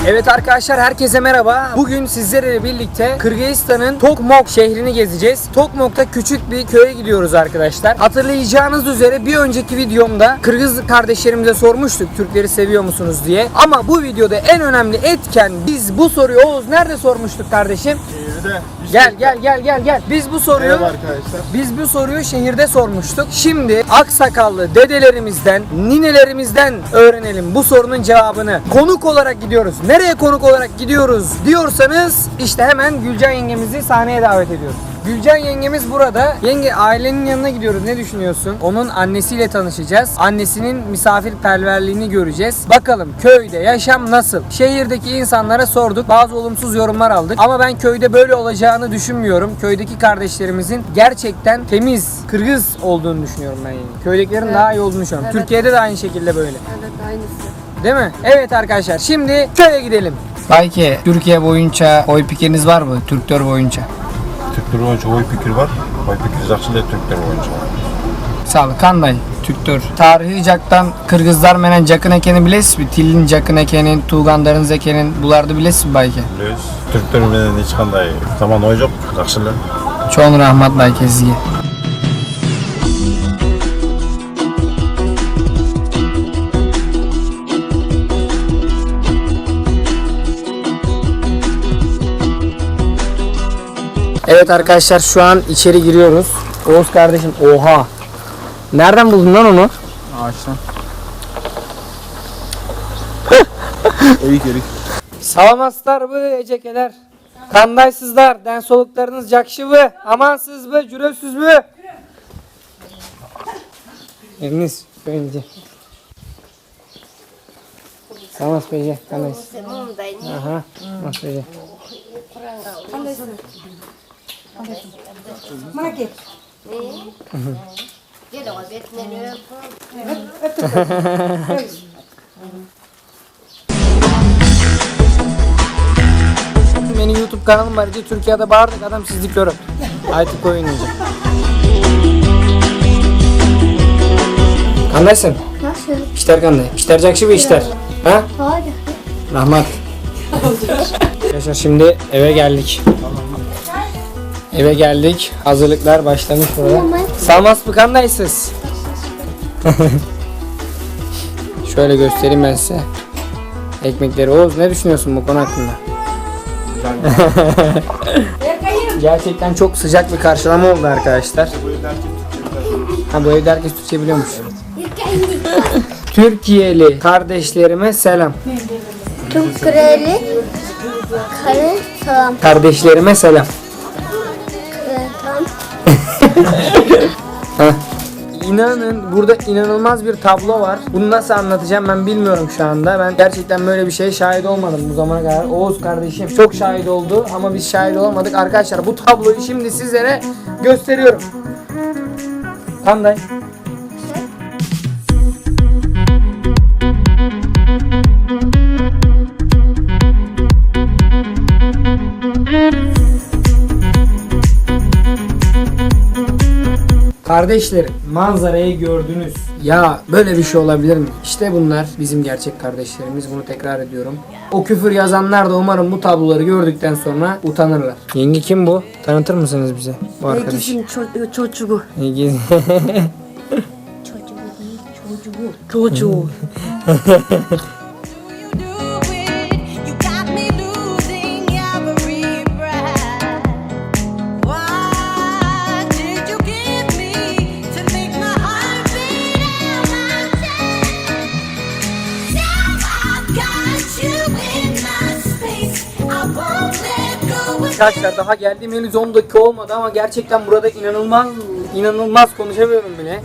Evet arkadaşlar, herkese merhaba. Bugün sizlerle birlikte Kırgızistan'ın Tokmok şehrini gezeceğiz. Tokmok'ta küçük bir köye gidiyoruz arkadaşlar. Hatırlayacağınız üzere bir önceki videomda Kırgız kardeşlerimize sormuştuk Türkleri seviyor musunuz diye. Ama bu videoda en önemli etken, biz bu soruyu Oğuz nerede sormuştuk kardeşim? Şehirde. Gel. Biz bu soruyu şehirde sormuştuk. Şimdi aksakallı dedelerimizden, ninelerimizden öğrenelim bu sorunun cevabını. Konuk olarak gidiyoruz. Nereye konuk olarak gidiyoruz diyorsanız işte hemen Gülcan yengemizi sahneye davet ediyoruz. Gülcan yengemiz burada. Yenge, ailenin yanına gidiyoruz. Ne düşünüyorsun? Onun annesiyle tanışacağız. Annesinin misafirperverliğini göreceğiz. Bakalım köyde yaşam nasıl? Şehirdeki insanlara sorduk. Bazı olumsuz yorumlar aldık. Ama ben köyde böyle olacağını düşünmüyorum. Köydeki kardeşlerimizin gerçekten temiz, Kırgız olduğunu düşünüyorum ben yenge. Köydekilerin daha iyi olduğunu düşünüyorum. Evet. Türkiye'de de aynı şekilde böyle. Evet, aynısı. Değil mi? Evet arkadaşlar, şimdi köye gidelim. Belki Türkiye boyunca oy fikriniz var mı? Türkler boyunca. Türkler boyunca oy fikir var. Oy fikir жақсы Türkler boyunca. Sağ ol. Kanday Türktür. Tarihi jaktan Kırgızlar menen jakın ekeni bilesiz mi? Tilin jakın ekenin, tuğgandarınız ekenin bulardı bilesiz mi belki? Biliriz. Türkler menen hiç qanday zaman oy жоқ, жақсы эле. Çoğun rahmat belki sizge. Evet arkadaşlar, şu an içeri giriyoruz. Oğuz kardeşim, oha! Nereden buldun lan onu? Ağaçtan. Erik. Salamaslar bı ecekeler. Kandaysızlar, den soluklarınız jakşı bı, amansız bı, cürösüz bü. Eminiz, önce. Salamas bece, kandaysız. Aha, nasıl bece. Mana gel. Gel o bekle. Benim YouTube kanalım var. Türkiye'de bağırdık adam sizlik yorum. Artık oynayacak. Kandaysın? Nasıl? İşler kanday. İşler jakşı bir işler. Ha? Hadi. Rahmat. Arkadaşlar şimdi eve geldik. Eve geldik. Hazırlıklar başlamış burada. Salmas mı kandaysız? Şöyle göstereyim ben size. Ekmekleri. Oğuz, ne düşünüyorsun bu konu hakkında? Gerçekten çok sıcak bir karşılama oldu arkadaşlar. Ha, bu evde herkes Türkçe biliyormuş. Türkiye'li kardeşlerime selam. Türkleri kare salam. Kardeşlerime selam. Tam. Heh. İnanın burada inanılmaz bir tablo var. Bunu nasıl anlatacağım ben bilmiyorum şu anda. Ben gerçekten böyle bir şeye şahit olmadım bu zamana kadar. Oğuz kardeşim çok şahit oldu ama biz şahit olamadık. Arkadaşlar bu tabloyu şimdi sizlere gösteriyorum. Kanday. Kardeşlerim, manzarayı gördünüz. Ya böyle bir şey olabilir mi? İşte bunlar bizim gerçek kardeşlerimiz. Bunu tekrar ediyorum. O küfür yazanlar da umarım bu tabloları gördükten sonra utanırlar. Yenge kim bu? Tanıtır mısınız bize bu arkadaş? Herkesin çocuğu. Yenge. Çocuğu. You got me losing every breath. What did you give me to make my heart beat out my chest? Now I've got you in my space. I won't let go. Arkadaşlar daha geldiğim henüz 10 dakika olmadı ama gerçekten burada inanılmaz konuşamıyorum bile.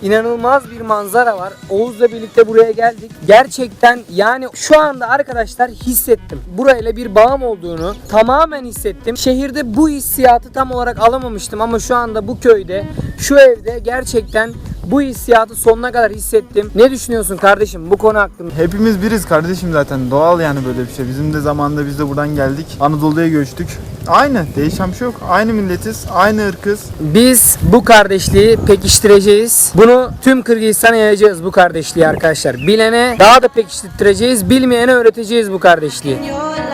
İnanılmaz bir manzara var. Oğuz'la birlikte buraya geldik. Gerçekten yani şu anda arkadaşlar hissettim. Burayla bir bağım olduğunu tamamen hissettim. Şehirde bu hissiyatı tam olarak alamamıştım ama şu anda bu köyde, şu evde gerçekten Bu hissiyatı sonuna kadar hissettim. Ne düşünüyorsun kardeşim bu konu hakkında? Hepimiz biriz kardeşim zaten. Doğal yani böyle bir şey. Bizim de zamanında biz de buradan geldik. Anadolu'ya göçtük. Aynı. Değişen bir şey yok. Aynı milletiz. Aynı ırkız. Biz bu kardeşliği pekiştireceğiz. Bunu tüm Kırgızistan'a yayacağız bu kardeşliği arkadaşlar. Bilene daha da pekiştireceğiz. Bilmeyene öğreteceğiz bu kardeşliği. Your